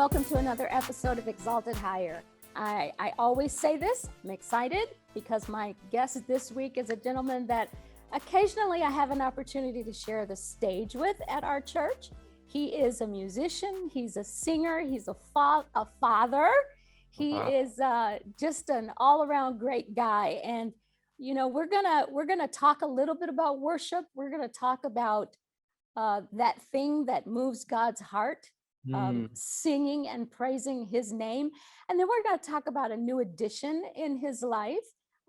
welcome to another episode of Exalted Higher. I always say this, I'm excited because my guest this week is a gentleman that occasionally I have an opportunity to share the stage with at our church. He is a musician, he's a singer, he's a father. He is just an all-around great guy. And you know, we're gonna talk a little bit about worship. We're gonna talk about that thing that moves God's heart, singing and praising his name. And then we're going to talk about a new addition in his life,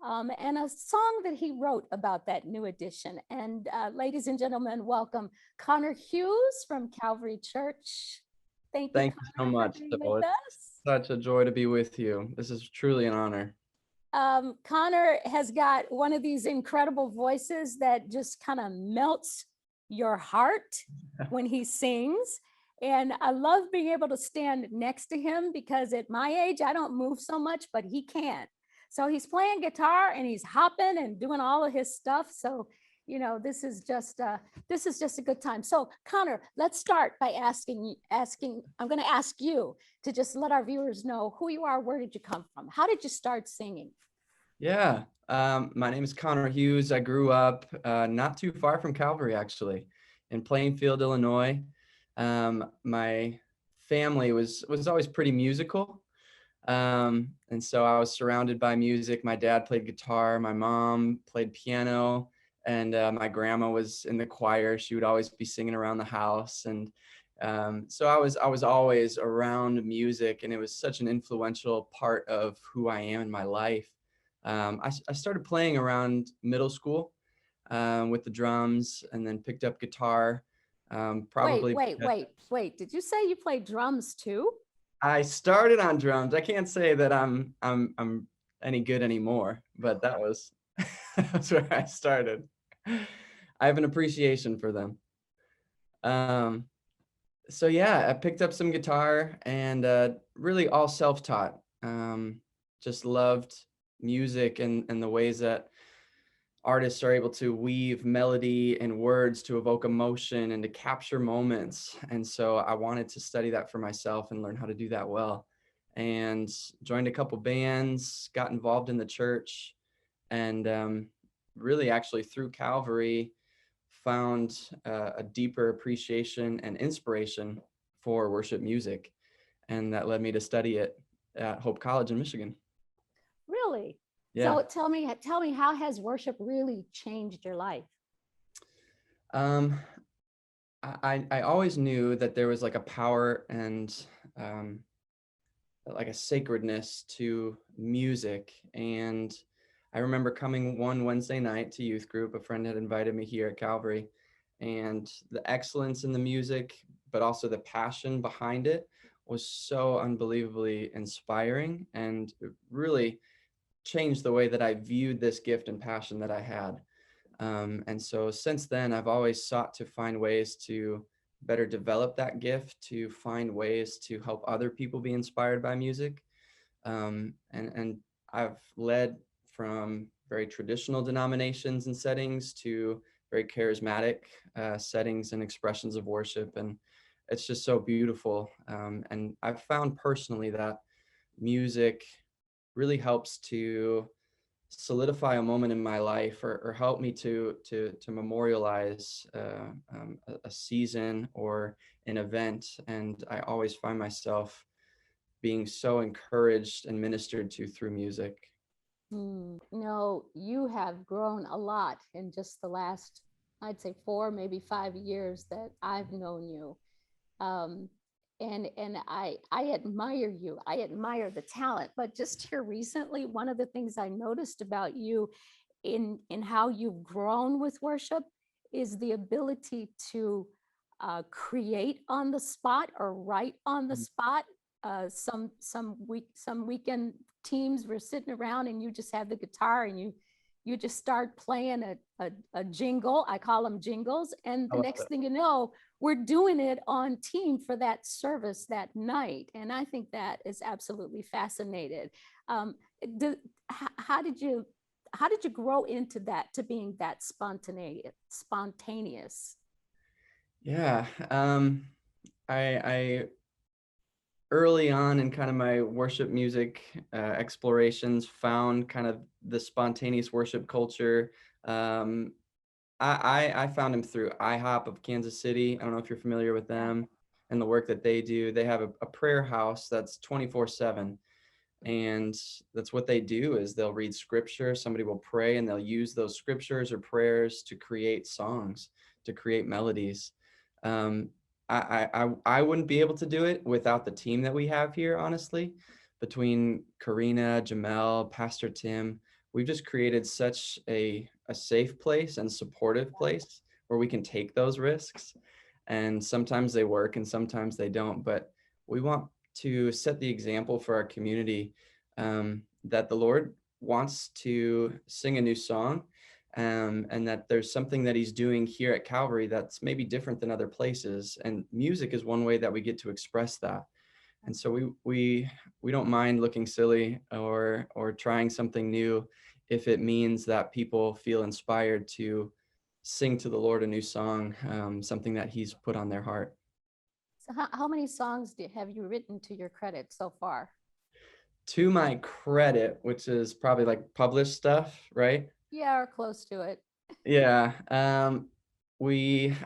and a song that he wrote about that new addition. And ladies and gentlemen, welcome Conor Hughes from Calvary Church. Thank you so much, Sybil. It's such a joy to be with you. This is truly an honor. Conor has got one of these incredible voices that just kind of melts your heart when he sings. And I love being able to stand next to him because at my age, I don't move so much, but he can. So he's playing guitar and he's hopping and doing all of his stuff. So, you know, this is just a good time. So Conor, let's start by asking, I'm going to ask you to just let our viewers know who you are. Where did you come from? How did you start singing? Yeah, my name is Conor Hughes. I grew up not too far from Calvary, actually, in Plainfield, Illinois. My family was always pretty musical. And so I was surrounded by music. My dad played guitar, my mom played piano, and my grandma was in the choir. She would always be singing around the house. And so I was always around music, and it was such an influential part of who I am in my life. I started playing around middle school with the drums, and then picked up guitar. Probably. Wait. Did you say you played drums too? I started on drums. I can't say that I'm any good anymore, but that's where I started. I have an appreciation for them. So yeah, I picked up some guitar and really all self-taught. Just loved music and the ways that artists are able to weave melody and words to evoke emotion and to capture moments. And so I wanted to study that for myself and learn how to do that well. And joined a couple bands, got involved in the church, and really actually through Calvary found a deeper appreciation and inspiration for worship music. And that led me to study it at Hope College in Michigan. Really? Yeah. So tell me, how has worship really changed your life? I always knew that there was like a power and like a sacredness to music. And I remember coming one Wednesday night to youth group. A friend had invited me here at Calvary, and the excellence in the music, but also the passion behind it was so unbelievably inspiring, and it really changed the way that I viewed this gift and passion that I had. And so since then, I've always sought to find ways to better develop that gift, to find ways to help other people be inspired by music. And I've led from very traditional denominations and settings to very charismatic settings and expressions of worship. And it's just so beautiful. And I've found personally that music really helps to solidify a moment in my life, or help me to memorialize a season or an event. And I always find myself being so encouraged and ministered to through music. No, you have grown a lot in just the last, I'd say 4, maybe 5 years that I've known you. And I admire you. I admire the talent. But just here recently, one of the things I noticed about you in how you've grown with worship is the ability to create on the spot or write on the spot. Some weekend teams were sitting around and you just have the guitar and you just start playing a jingle. I call them jingles. And the next thing you know, we're doing it on team for that service that night. And I think that is absolutely fascinating. How did you grow into that, to being that spontaneous? Yeah. I early on in kind of my worship music explorations, found kind of the spontaneous worship culture. Um, I found him through IHOP of Kansas City. I don't know if you're familiar with Yeah. them and the work that they do. They have a prayer house that's 24/7. And that's what they do is they'll read scripture, somebody will pray, and they'll use those scriptures or prayers to create songs, to create melodies. um, I wouldn't be able to do it without the team that we have here, honestly. Between Karina, Jamel, Pastor Tim, we've just created such a safe place and supportive place where we can take those risks. And sometimes they work and sometimes they don't, but we want to set the example for our community, that the Lord wants to sing a new song, and that there's something that he's doing here at Calvary that's maybe different than other places. And music is one way that we get to express that. And so we don't mind looking silly or trying something new if it means that people feel inspired to sing to the Lord a new song, something that he's put on their heart. So how many songs have you written to your credit so far? To my credit, which is probably like published stuff, right? Yeah, or close to it. Yeah. We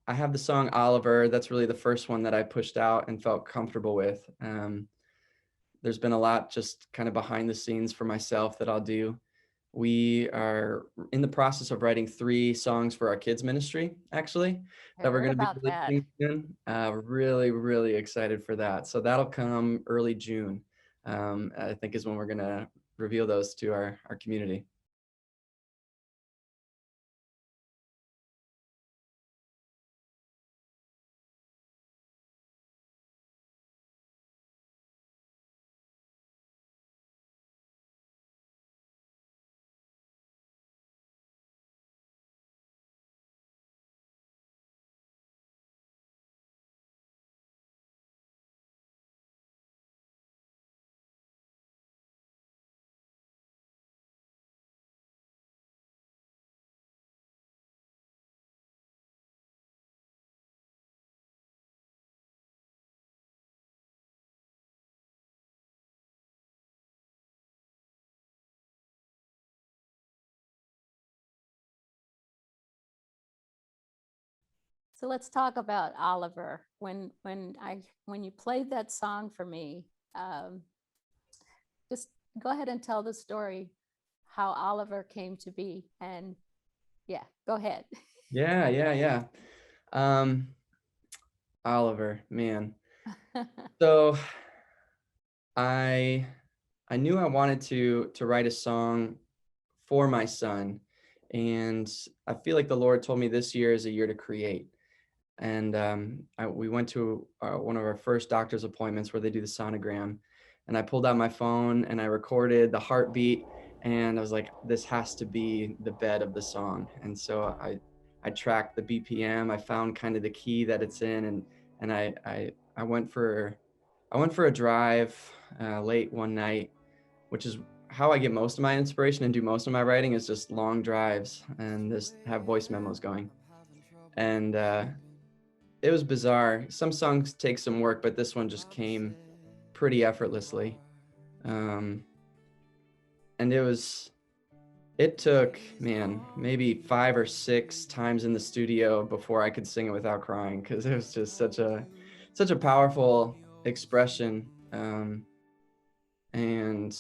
I have the song Oliver. That's really the first one that I pushed out and felt comfortable with. There's been a lot just kind of behind the scenes for myself that I'll do. We are in the process of writing 3 songs for our kids ministry, actually, I that we're heard going to be about that. releasing soon. Really, really excited for that. So that'll come early June. I think is when we're going to reveal those to our community. So let's talk about Oliver. When you played that song for me, just go ahead and tell the story how Oliver came to be. And yeah, go ahead. Yeah, yeah, yeah. Um, Oliver, man. So I I knew I wanted to write a song for my son, and I feel like the Lord told me this year is a year to create. And we went to one of our first doctor's appointments where they do the sonogram, and I pulled out my phone and I recorded the heartbeat, and I was like, this has to be the bed of the song. And so I tracked the BPM, I found kind of the key that it's in, and I went for a drive late one night, which is how I get most of my inspiration and do most of my writing, is just long drives and just have voice memos going. And it was bizarre. Some songs take some work, but this one just came pretty effortlessly. Um, and it took, man, maybe 5 or 6 times in the studio before I could sing it without crying, because it was just such a powerful expression, and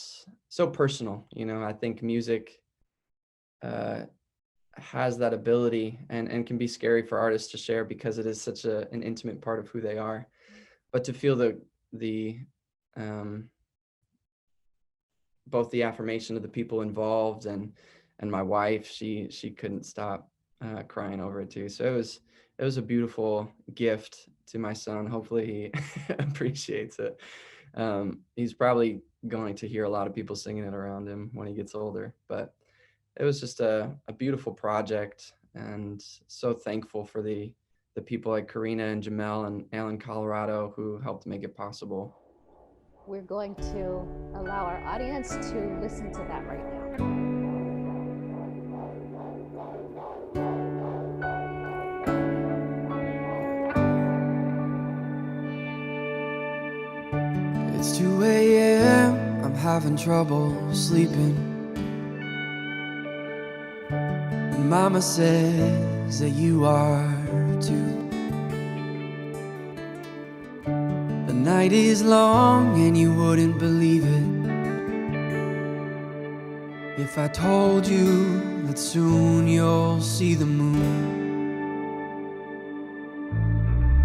so personal. I think music uh, has that ability, and can be scary for artists to share because it is such an intimate part of who they are. But to feel the um, both the affirmation of the people involved, and my wife, she couldn't stop crying over it too. So it was a beautiful gift to my son. Hopefully he appreciates it. He's probably going to hear a lot of people singing it around him when he gets older, but it was just a beautiful project, and so thankful for the people like Karina and Jamel and Alan, Colorado, who helped make it possible. We're going to allow our audience to listen to that right now. It's 2 a.m., I'm having trouble sleeping. And Mama says that you are too. The night is long and you wouldn't believe it if I told you that soon you'll see the moon.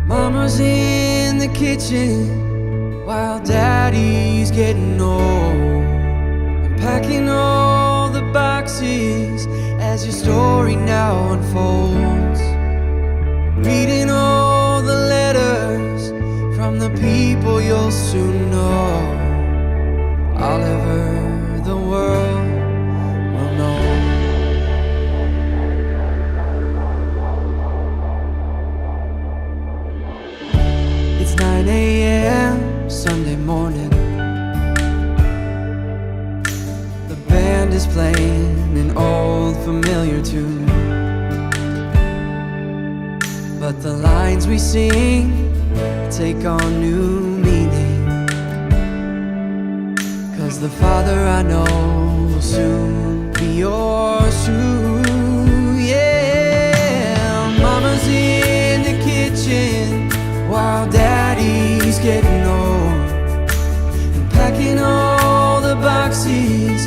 Mama's in the kitchen while Daddy's getting old. I'm packing all the boxes as your story now unfolds. Reading all the letters from the people you'll soon know. Oliver, the world will know. It's 9 a.m. Sunday morning. The band is playing an old familiar tune, but the lines we sing take on new meaning. 'Cause the Father I know will soon be yours too. Yeah, Mama's in the kitchen while Daddy's getting old, and packing all the boxes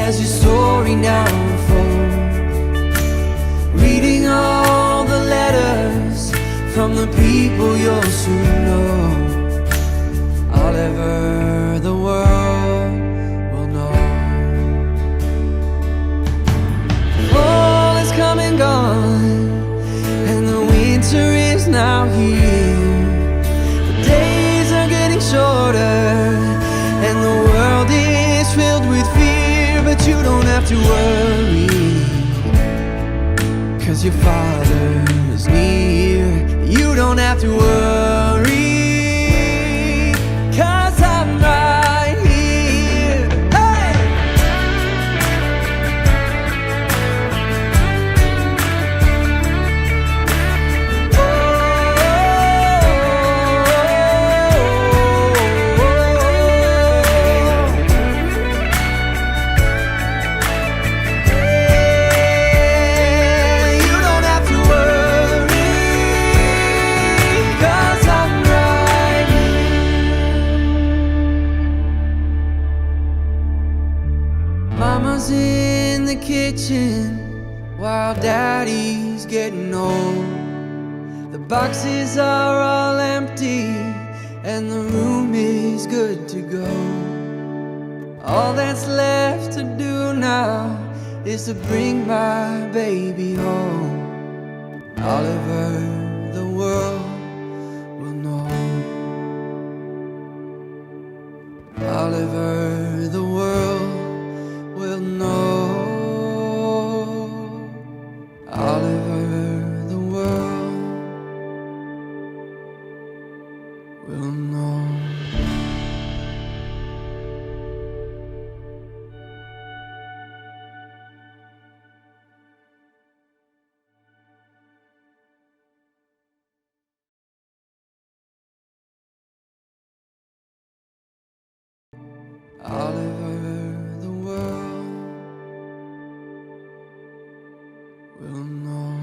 as your story now unfolds. Reading all the letters from the people you'll soon know. Oliver, the world will know. Fall has come and gone, and the winter is now here. The days are getting shorter, and the world is filled with fear. But you don't have to worry, 'cause your Father is near. You don't have to worry, 'cause I'm right here. Hey! You don't have to worry, 'cause I'm right here. Mama's in the kitchen while Daddy's getting old. The boxes are all empty and the room is good to go. All that's left to do now is to bring my baby home. Oliver, the world will know. Oliver, the world will know. Oliver, the world will know. Oliver, the world will know.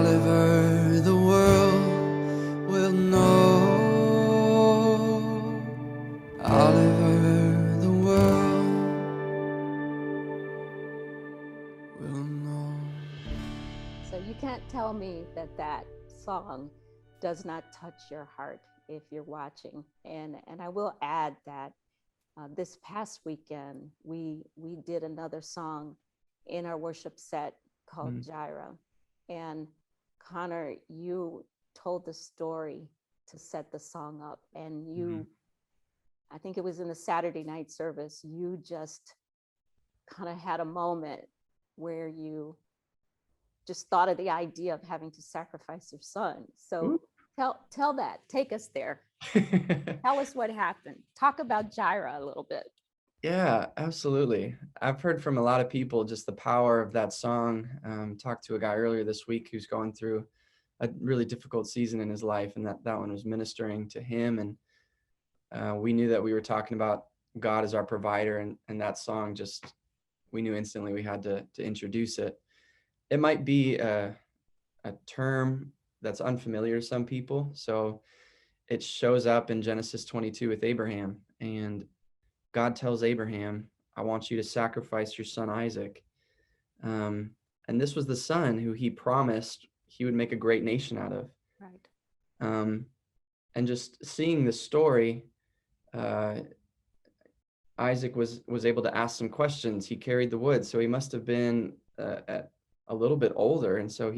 Oliver, the world will know. Oliver, the world will know. So you can't tell me that that song does not touch your heart if you're watching. And I will add that this past weekend we did another song in our worship set called Gyra. And Conor, you told the story to set the song up. And you, I think it was in the Saturday night service, you just kind of had a moment where you just thought of the idea of having to sacrifice your son. So tell that, take us there. Tell us what happened. Talk about Jireh a little bit. Yeah, absolutely. I've heard from a lot of people just the power of that song. Talked to a guy earlier this week who's going through a really difficult season in his life, and that one was ministering to him. And we knew that we were talking about God as our provider, and that song just, we knew instantly we had to introduce it. It might be a term that's unfamiliar to some people. So it shows up in Genesis 22 with Abraham, and God tells Abraham, I want you to sacrifice your son Isaac. And this was the son who he promised he would make a great nation out of. Right. And just seeing the story, Isaac was able to ask some questions. He carried the wood, so he must have been at a little bit older. And so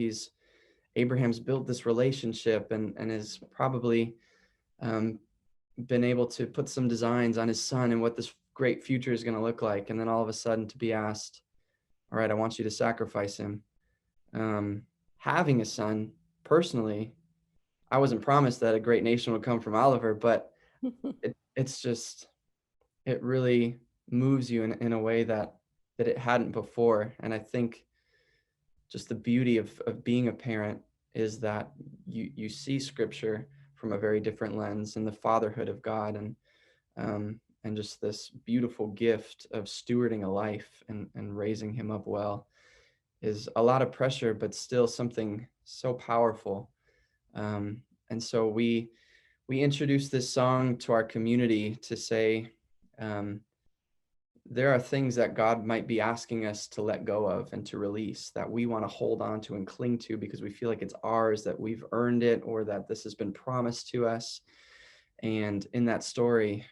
Abraham's built this relationship and has probably been able to put some designs on his son and what this great future is going to look like. And then all of a sudden to be asked, all right, I want you to sacrifice him. Having a son, personally, I wasn't promised that a great nation would come from Oliver, but it really moves you in a way that it hadn't before. And I think just the beauty of being a parent is that you see scripture from a very different lens, and the fatherhood of God, and just this beautiful gift of stewarding a life and raising him up well is a lot of pressure, but still something so powerful. And so we introduced this song to our community to say, there are things that God might be asking us to let go of and to release that we want to hold on to and cling to because we feel like it's ours, that we've earned it, or that this has been promised to us. And in that story,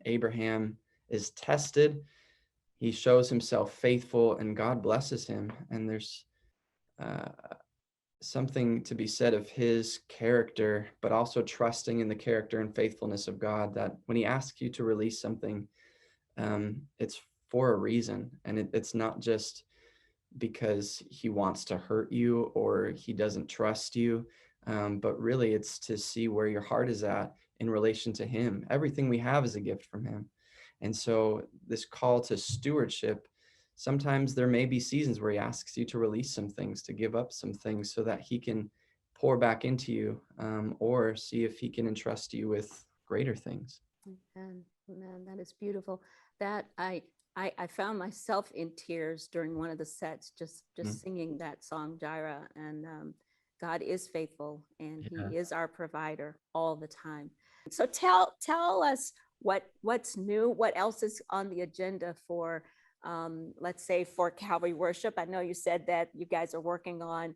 Abraham is tested. He shows himself faithful, and God blesses him. And there's something to be said of his character, but also trusting in the character and faithfulness of God, that when he asks you to release something, it's for a reason. And it's not just because he wants to hurt you or he doesn't trust you, but really it's to see where your heart is at in relation to him. Everything we have is a gift from him. And so this call to stewardship, sometimes there may be seasons where he asks you to release some things, to give up some things so that he can pour back into you, or see if he can entrust you with greater things. And man, that is beautiful. That I found myself in tears during one of the sets, just singing that song, Jireh. And God is faithful, and he is our provider all the time. So tell us what's new, what else is on the agenda for, let's say, for Calvary Worship. I know you said that you guys are working on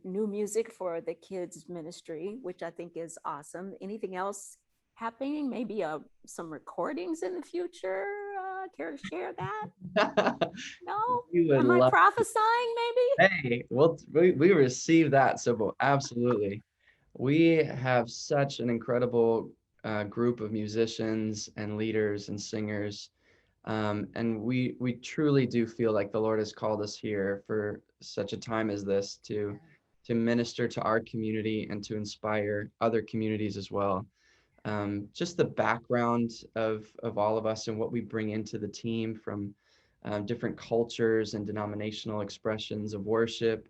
new music for the kids ministry, which I think is awesome. Anything else happening? Maybe some recordings in the future? Care to share that? No? Am I prophesying maybe? Hey, well, we receive that, Sybil. Absolutely. We have such an incredible group of musicians and leaders and singers. And we truly do feel like the Lord has called us here for such a time as this to minister to our community and to inspire other communities as well. Just the background of all of us and what we bring into the team from different cultures and denominational expressions of worship,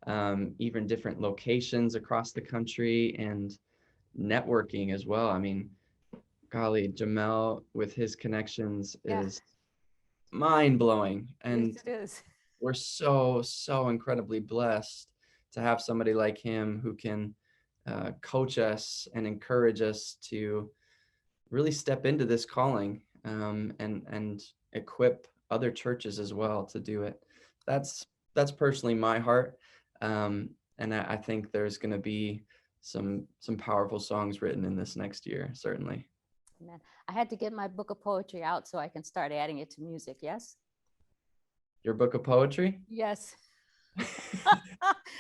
even different locations across the country, and networking as well. I mean, golly, Jamel with his connections is mind-blowing. And yes, it is. We're so incredibly blessed to have somebody like him who can coach us and encourage us to really step into this calling, and equip other churches as well to do it. That's personally my heart, and I think there's going to be some powerful songs written in this next year, certainly. Amen. I had to get my book of poetry out so I can start adding it to music. Yes. Your book of poetry? Yes.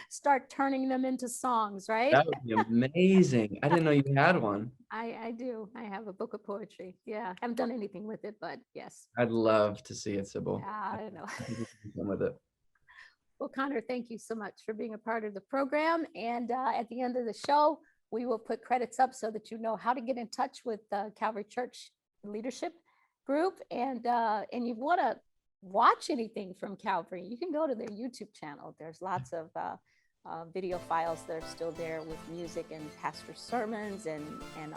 Start turning them into songs, right? That would be amazing. I didn't know you had one. I do. I have a book of poetry. Yeah. Haven't done anything with it, but yes. I'd love to see it, Sybil. I know. I think we can do something with it. Well, Conor, thank you so much for being a part of the program. And at the end of the show, we will put credits up so that you know how to get in touch with the Calvary Church leadership group. And you want to watch anything from Calvary, you can go to their YouTube channel. There's lots of video files that are still there with music and pastor sermons and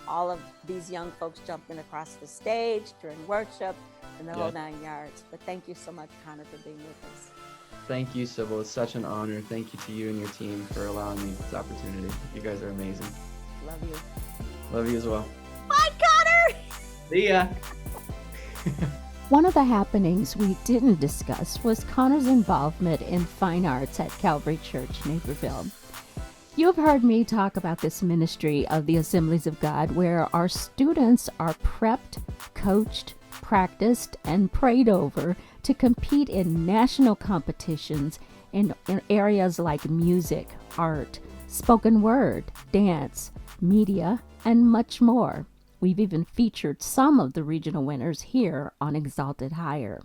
all of these young folks jumping across the stage during worship and the whole 9 yards. But thank you so much, Conor, for being with us. Thank you, Sybil. It's such an honor. Thank you to you and your team for allowing me this opportunity. You guys are amazing. Love you. Love you as well. Bye, Conor! See ya. One of the happenings we didn't discuss was Conor's involvement in fine arts at Calvary Church, Naperville. You have heard me talk about this ministry of the Assemblies of God, where our students are prepped, coached, practiced, and prayed over to compete in national competitions in areas like music, art, spoken word, dance, media, and much more. We've even featured some of the regional winners here on Exalted Higher.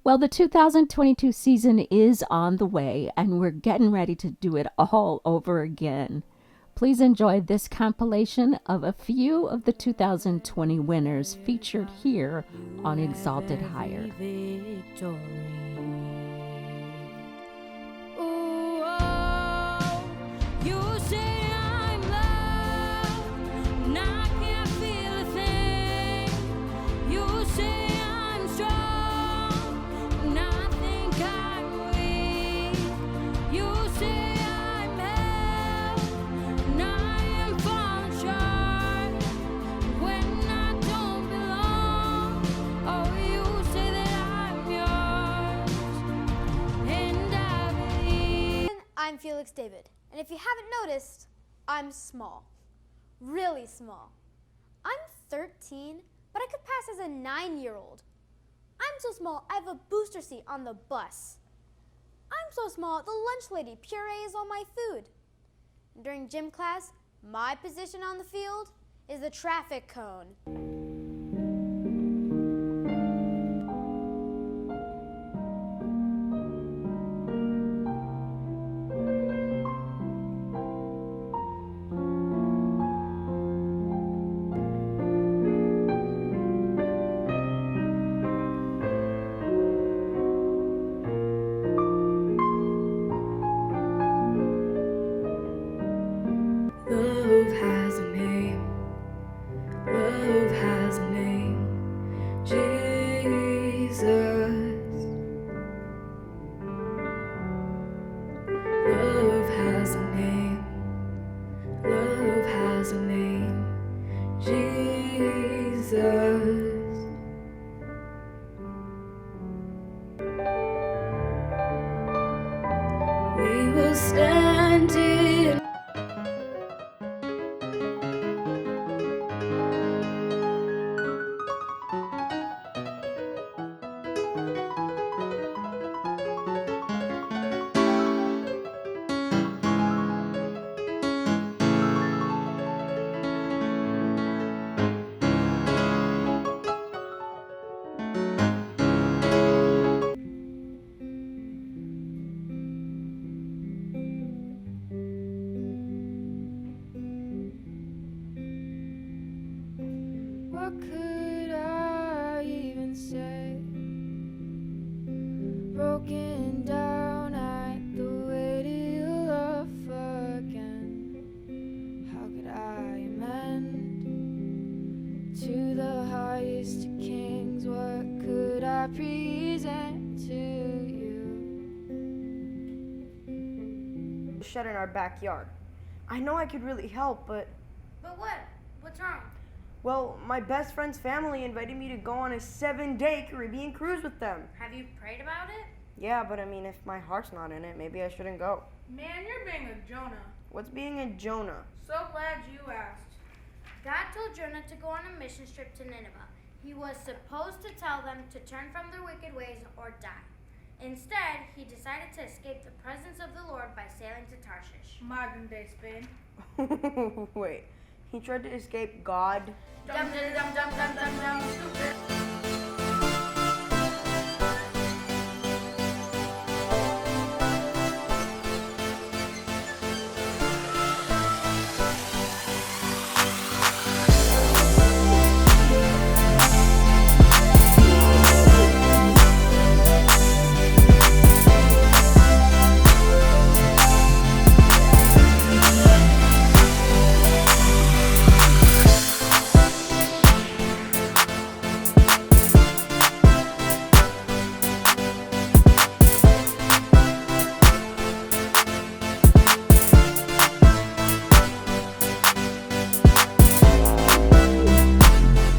Well, the 2022 season is on the way, and we're getting ready to do it all over again. Please enjoy this compilation of a few of the 2020 winners featured here on Exalted Higher. I'm Felix David, and if you haven't noticed, I'm small. Really small. I'm 13, but I could pass as a 9-year-old. I'm so small, I have a booster seat on the bus. I'm so small, the lunch lady purees all my food. And during gym class, my position on the field is the traffic cone. Love has a name. Love has a name. Jesus. Love has a name. Love has a name. Jesus. We will stand in. What could I even say? Broken down at the weight of your love again. How could I amend to the highest of kings? What could I present to you? Shed in our backyard. I know I could really help, but But what? What's wrong? well, my best friend's family invited me to go on a 7-day Caribbean cruise with them. Have you prayed about it? Yeah, but I mean, if my heart's not in it, maybe I shouldn't go. Man, you're being a Jonah. What's being a Jonah? So glad you asked. God told Jonah to go on a mission trip to Nineveh. He was supposed to tell them to turn from their wicked ways or die. Instead, he decided to escape the presence of the Lord by sailing to Tarshish. Modern day Spain. Wait, he tried to escape God? Dum dum dum dum dum dum dum. Stupid.